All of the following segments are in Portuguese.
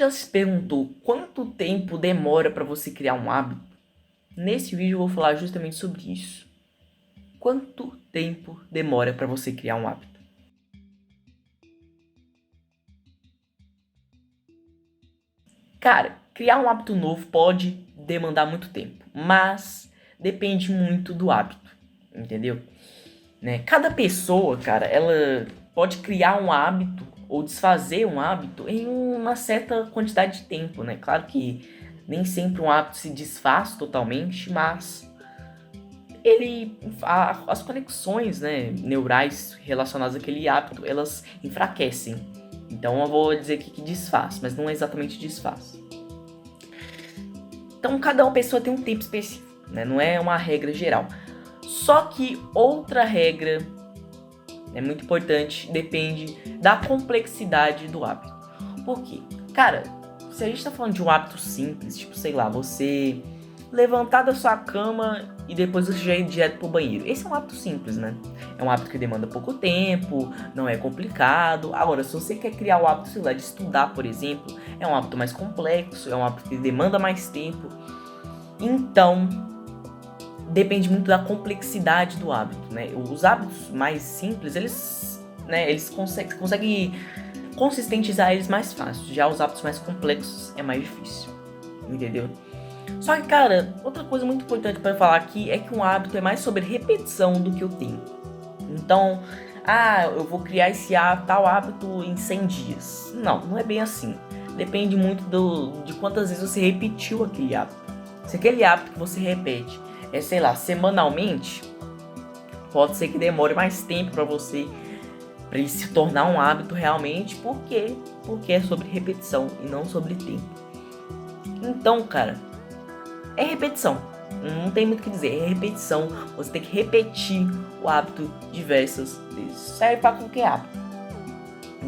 já se perguntou quanto tempo demora para você criar um hábito? Nesse vídeo eu vou falar justamente sobre isso. Quanto tempo demora para você criar um hábito? Cara, criar um hábito novo pode demandar muito tempo, mas depende muito do hábito, entendeu? Né? Cada pessoa, cara, ela pode criar um hábito ou desfazer um hábito em uma certa quantidade de tempo, né? Claro que nem sempre um hábito se desfaz totalmente, mas as conexões, né, neurais relacionadas àquele hábito, elas enfraquecem. Então eu vou dizer aqui que desfaz, mas não é exatamente desfaz. Então cada uma pessoa tem um tempo específico, né? Não é uma regra geral. Só que outra regra é muito importante, depende da complexidade do hábito. Por quê? Cara, se a gente tá falando de um hábito simples, tipo, sei lá, você levantar da sua cama e depois você já ir direto pro banheiro. Esse é um hábito simples, né? É um hábito que demanda pouco tempo, não é complicado. Agora, se você quer criar o hábito, sei lá, de estudar, por exemplo, é um hábito mais complexo, é um hábito que demanda mais tempo. Então, depende muito da complexidade do hábito, né? Os hábitos mais simples, eles conseguem consistentizar eles mais fácil. Já os hábitos mais complexos é mais difícil, entendeu? Só que, cara, outra coisa muito importante para falar aqui é que um hábito é mais sobre repetição do que o tempo. Então, eu vou criar tal hábito em 100 dias. Não é bem assim. Depende muito de quantas vezes você repetiu aquele hábito. Se aquele hábito que você repete sei lá, semanalmente, pode ser que demore mais tempo para ele se tornar um hábito realmente, porque é sobre repetição e não sobre tempo. Então, cara, é repetição. Não tem muito o que dizer, é repetição. Você tem que repetir o hábito diversas vezes. Serve para qualquer hábito.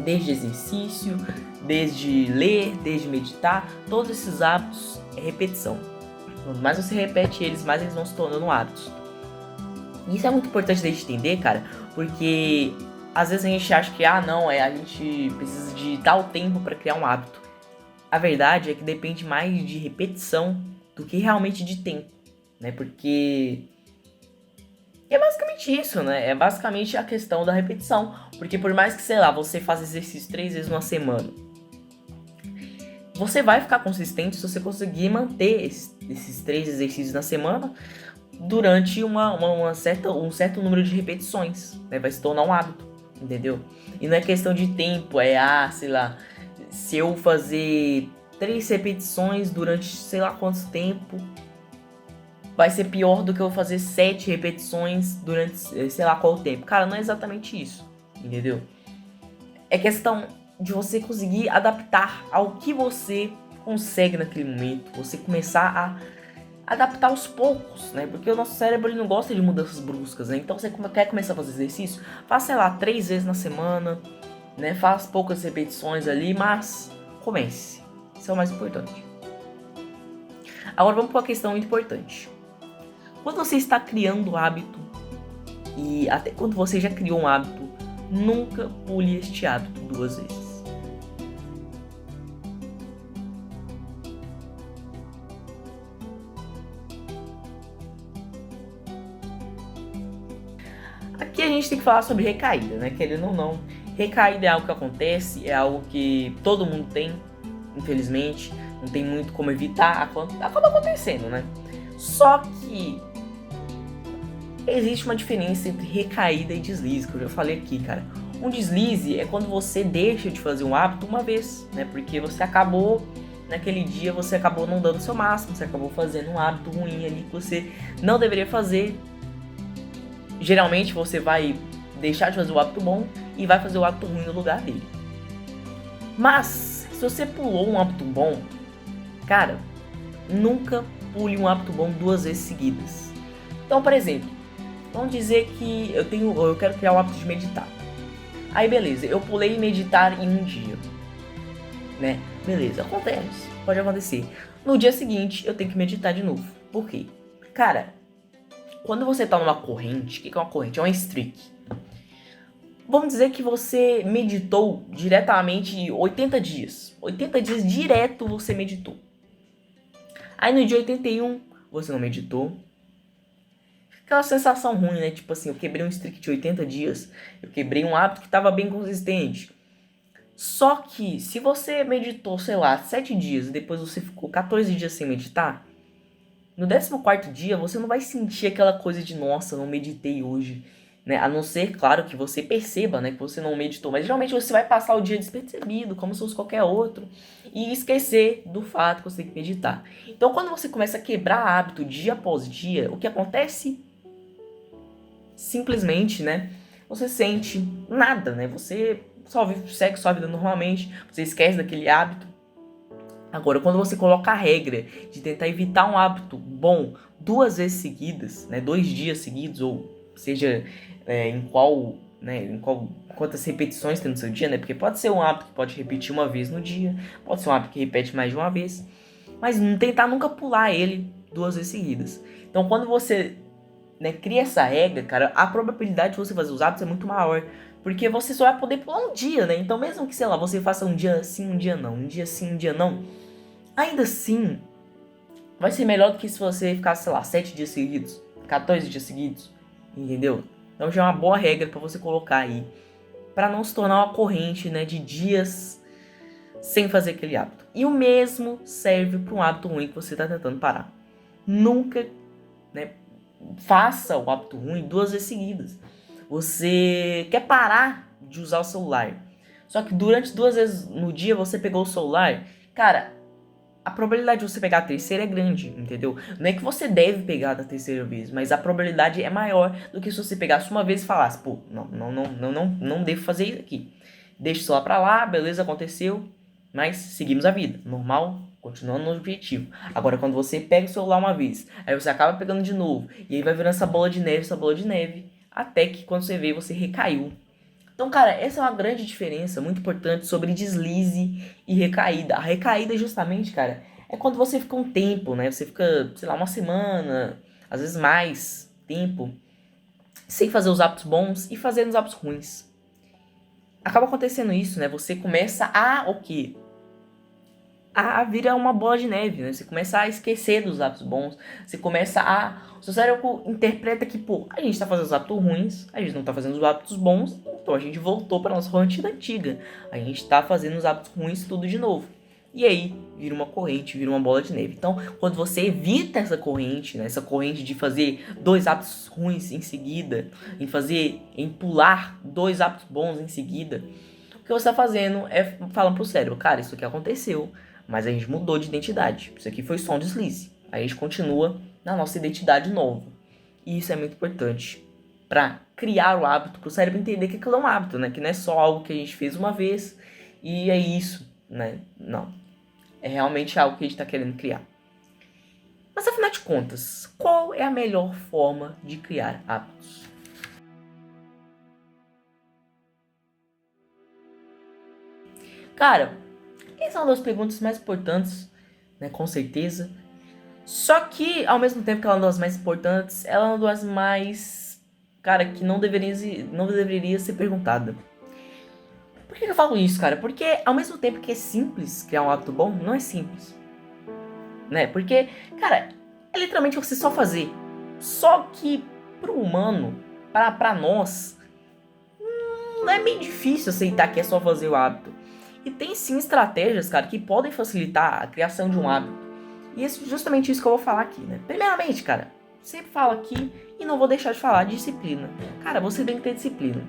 Desde exercício, desde ler, desde meditar, todos esses hábitos é repetição. Quanto mais você repete eles, mais eles vão se tornando hábitos. E isso é muito importante de entender, cara, porque às vezes a gente acha que, a gente precisa de tal tempo para criar um hábito. A verdade é que depende mais de repetição do que realmente de tempo, né? Porque é basicamente isso, né? É basicamente a questão da repetição. Porque por mais que, sei lá, você faça exercício 3 vezes numa semana, você vai ficar consistente se você conseguir manter esses 3 exercícios na semana durante um certo número de repetições, né? Vai se tornar um hábito, entendeu? E não é questão de tempo, sei lá, se eu fazer 3 repetições durante sei lá quanto tempo, vai ser pior do que eu fazer 7 repetições durante sei lá qual tempo. Cara, não é exatamente isso, entendeu? É questão de você conseguir adaptar ao que você consegue naquele momento, você começar a adaptar aos poucos, né? Porque o nosso cérebro ele não gosta de mudanças bruscas, né? Então você quer começar a fazer exercício, faz, sei lá, 3 vezes na semana, né? Faz poucas repetições ali, mas comece. Isso é o mais importante. Agora vamos para uma questão muito importante. Quando você está criando o hábito, e até quando você já criou um hábito, nunca pule este hábito 2 vezes. Aqui a gente tem que falar sobre recaída, né? Querendo ou não, recaída é algo que acontece, é algo que todo mundo tem, infelizmente, não tem muito como evitar, acaba acontecendo, né? Só que existe uma diferença entre recaída e deslize, que eu já falei aqui, cara. Um deslize é quando você deixa de fazer um hábito uma vez, né? Porque você acabou, naquele dia, você acabou não dando o seu máximo, você acabou fazendo um hábito ruim ali que você não deveria fazer. Geralmente você vai deixar de fazer o hábito bom e vai fazer o hábito ruim no lugar dele. Mas, se você pulou um hábito bom, cara, nunca pule um hábito bom 2 vezes seguidas. Então, por exemplo, vamos dizer que eu quero criar o hábito de meditar. Aí beleza, eu pulei meditar em um dia, né? Beleza, acontece, pode acontecer. No dia seguinte eu tenho que meditar de novo. Por quê? Cara, quando você tá numa corrente, o que é uma corrente? É uma streak. Vamos dizer que você meditou diretamente 80 dias. 80 dias direto você meditou. Aí no dia 81 você não meditou. Aquela sensação ruim, né? Tipo assim, eu quebrei um streak de 80 dias. Eu quebrei um hábito que estava bem consistente. Só que se você meditou, sei lá, 7 dias e depois você ficou 14 dias sem meditar, no 14º dia você não vai sentir aquela coisa de nossa, não meditei hoje, né? A não ser, claro, que você perceba, né, que você não meditou, mas geralmente você vai passar o dia despercebido, como se fosse qualquer outro, e esquecer do fato que você tem que meditar. Então, quando você começa a quebrar hábito dia após dia, o que acontece? Simplesmente, né, você sente nada, né? Você segue sua vida normalmente, você esquece daquele hábito. Agora, quando você coloca a regra de tentar evitar um hábito bom 2 vezes seguidas, né, 2 dias seguidos, ou seja, quantas repetições tem no seu dia, né? Porque pode ser um hábito que pode repetir uma vez no dia, pode ser um hábito que repete mais de uma vez, mas não tentar nunca pular ele 2 vezes seguidas. Então, quando você, né, cria essa regra, cara, a probabilidade de você fazer os hábitos é muito maior. Porque você só vai poder pular um dia, né? Então mesmo que, sei lá, você faça um dia sim, um dia não, um dia sim, um dia não, ainda assim, vai ser melhor do que se você ficasse, sei lá, 7 dias seguidos, 14 dias seguidos, entendeu? Então já é uma boa regra pra você colocar aí, pra não se tornar uma corrente, né, de dias sem fazer aquele hábito. E o mesmo serve para um hábito ruim que você tá tentando parar. Nunca, né, faça o hábito ruim 2 vezes seguidas. Você quer parar de usar o celular, só que durante 2 vezes no dia você pegou o celular, cara, a probabilidade de você pegar a terceira é grande, entendeu? Não é que você deve pegar da terceira vez, mas a probabilidade é maior do que se você pegasse uma vez e falasse, pô, não devo fazer isso aqui. Deixa o celular pra lá, beleza, aconteceu, mas seguimos a vida, normal, continuando no objetivo. Agora, quando você pega o celular uma vez, aí você acaba pegando de novo, e aí vai virando essa bola de neve, até que quando você vê, você recaiu. Então, cara, essa é uma grande diferença, muito importante, sobre deslize e recaída. A recaída, justamente, cara, é quando você fica um tempo, né? Você fica, sei lá, uma semana, às vezes mais tempo, sem fazer os hábitos bons e fazendo os hábitos ruins. Acaba acontecendo isso, né? Você começa o quê? A virar uma bola de neve, né? Você começa a esquecer dos hábitos bons, você começa o seu cérebro interpreta que, pô, a gente tá fazendo os hábitos ruins, a gente não tá fazendo os hábitos bons, então a gente voltou pra nossa rotina antiga, a gente tá fazendo os hábitos ruins tudo de novo. E aí, vira uma corrente, vira uma bola de neve. Então, quando você evita essa corrente, né, essa corrente de fazer 2 hábitos ruins em seguida, em pular 2 hábitos bons em seguida, o que você tá fazendo é falando pro cérebro, cara, isso aqui aconteceu, mas a gente mudou de identidade. Isso aqui foi só um deslize. A gente continua na nossa identidade nova. E isso é muito importante para criar o hábito, para o cérebro entender que aquilo é um hábito, né? Que não é só algo que a gente fez uma vez e é isso, né? Não. É realmente algo que a gente está querendo criar. Mas afinal de contas, qual é a melhor forma de criar hábitos? Cara, essa é uma das perguntas mais importantes, né? Com certeza. Só que, ao mesmo tempo que ela é uma das mais importantes, ela é uma das mais, cara, que não deveria ser perguntada. Por que eu falo isso, cara? Porque, ao mesmo tempo que é simples criar um hábito bom, não é simples. Né? Porque, cara, é literalmente você só fazer. Só que, pro humano, pra nós, é meio difícil aceitar que é só fazer o hábito. E tem sim estratégias, cara, que podem facilitar a criação de um hábito. E é justamente isso que eu vou falar aqui, né? Primeiramente, cara, sempre falo aqui e não vou deixar de falar, disciplina. Cara, você tem que ter disciplina.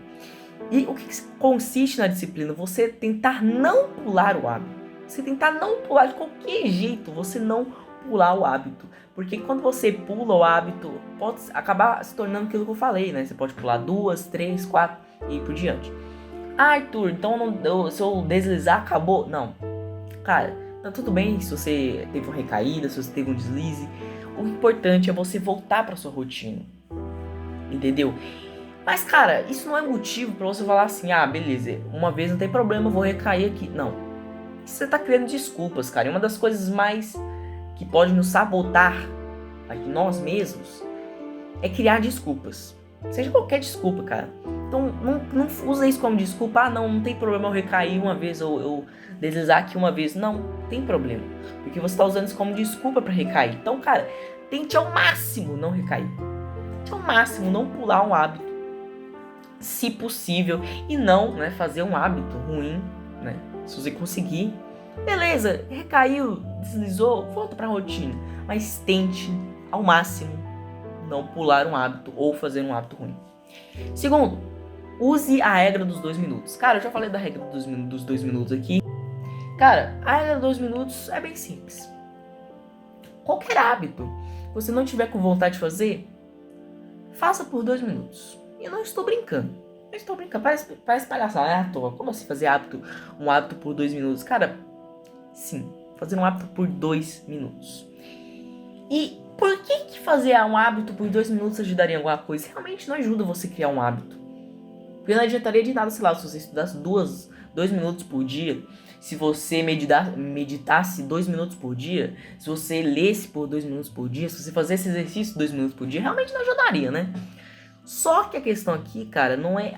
E o que consiste na disciplina? Você tentar não pular o hábito. Você tentar não pular de qualquer jeito, você não pular o hábito. Porque quando você pula o hábito, pode acabar se tornando aquilo que eu falei, né? Você pode pular 2, 3, 4 e ir por diante. Ah, Arthur, então se eu deslizar, acabou? Não. Cara, tá tudo bem se você teve uma recaída, se você teve um deslize. O importante é você voltar pra sua rotina. Entendeu? Mas, cara, isso não é motivo pra você falar assim, beleza, uma vez não tem problema, eu vou recair aqui. Não. Você tá criando desculpas, cara. E uma das coisas mais que pode nos sabotar aqui nós mesmos é criar desculpas. Seja qualquer desculpa, cara. Então não usa isso como desculpa. Ah, não tem problema eu recair uma vez ou eu deslizar aqui uma vez. Não, tem problema. Porque você está usando isso como desculpa para recair. Então, cara, tente ao máximo não recair. Tente ao máximo não pular um hábito, se possível. E não, né, fazer um hábito ruim, né? Se você conseguir, beleza, recaiu, deslizou, volta para a rotina. Mas tente ao máximo não pular um hábito ou fazer um hábito ruim. Segundo, use a regra dos 2 minutos. Cara, eu já falei da regra dos 2 minutos aqui. Cara, a regra dos 2 minutos é bem simples. Qualquer hábito que você não tiver com vontade de fazer, faça por 2 minutos. E eu não estou brincando. Eu estou brincando. Parece palhaçada, né? À toa. Como assim fazer um hábito por 2 minutos? Cara, sim. Fazer um hábito por 2 minutos. E por que fazer um hábito por 2 minutos ajudaria em alguma coisa? Realmente não ajuda você a criar um hábito. Porque não adiantaria de nada, sei lá, se você estudasse 2 minutos por dia, se você meditasse 2 minutos por dia, se você lesse por 2 minutos por dia, se você fizesse exercício 2 minutos por dia, realmente não ajudaria, né? Só que a questão aqui, cara, não é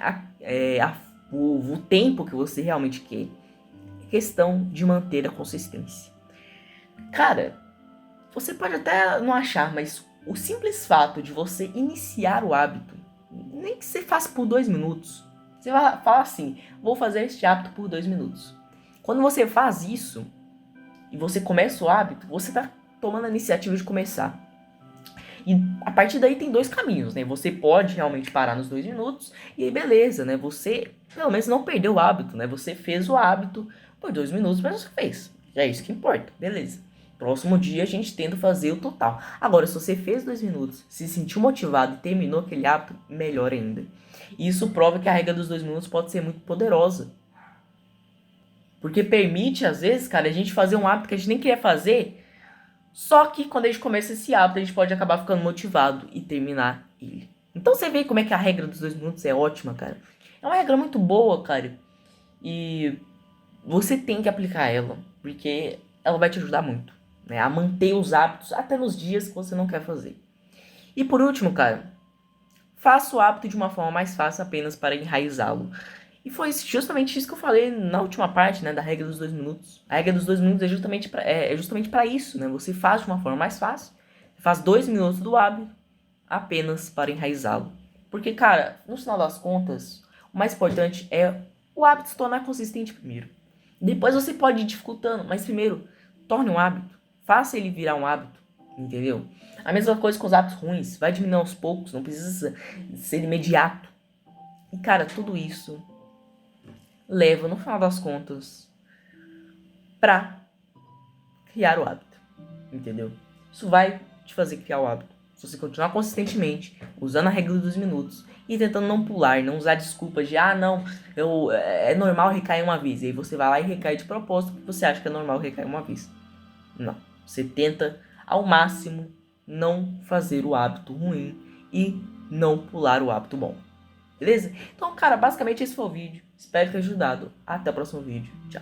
o tempo que você realmente quer. É questão de manter a consistência. Cara, você pode até não achar, mas o simples fato de você iniciar o hábito, nem que você faça por 2 minutos, você vai falar assim, vou fazer este hábito por 2 minutos. Quando você faz isso, e você começa o hábito, você está tomando a iniciativa de começar. E a partir daí tem 2 caminhos, né? Você pode realmente parar nos 2 minutos, e aí beleza, né? Você, pelo menos, não perdeu o hábito, né? Você fez o hábito por 2 minutos, mas você fez. É isso que importa, beleza. Próximo dia a gente tenta fazer o total. Agora, se você fez 2 minutos, se sentiu motivado e terminou aquele hábito, melhor ainda. Isso prova que a regra dos 2 minutos pode ser muito poderosa. Porque permite, às vezes, cara, a gente fazer um hábito que a gente nem queria fazer. Só que quando a gente começa esse hábito, a gente pode acabar ficando motivado e terminar ele. Então você vê como é que a regra dos 2 minutos é ótima, cara. É uma regra muito boa, cara. E você tem que aplicar ela, porque ela vai te ajudar muito, né, a manter os hábitos até nos dias que você não quer fazer. E por último, cara, faça o hábito de uma forma mais fácil apenas para enraizá-lo. E foi justamente isso que eu falei na última parte, né, da regra dos 2 minutos. A regra dos 2 minutos é justamente para isso, né? Você faz de uma forma mais fácil, faz 2 minutos do hábito apenas para enraizá-lo. Porque, cara, no final das contas, o mais importante é o hábito se tornar consistente primeiro. Depois você pode ir dificultando, mas primeiro, torne um hábito. Faça ele virar um hábito, entendeu? A mesma coisa com os hábitos ruins. Vai diminuindo aos poucos, não precisa ser imediato. E, cara, tudo isso leva, no final das contas, pra criar o hábito, entendeu? Isso vai te fazer criar o hábito. Se você continuar consistentemente, usando a regra dos minutos e tentando não pular, não usar desculpas de não, é normal recair uma vez. E aí você vai lá e recai de propósito porque você acha que é normal recair uma vez. Não. Você tenta, ao máximo, não fazer o hábito ruim e não pular o hábito bom. Beleza? Então, cara, basicamente esse foi o vídeo. Espero ter ajudado. Até o próximo vídeo. Tchau.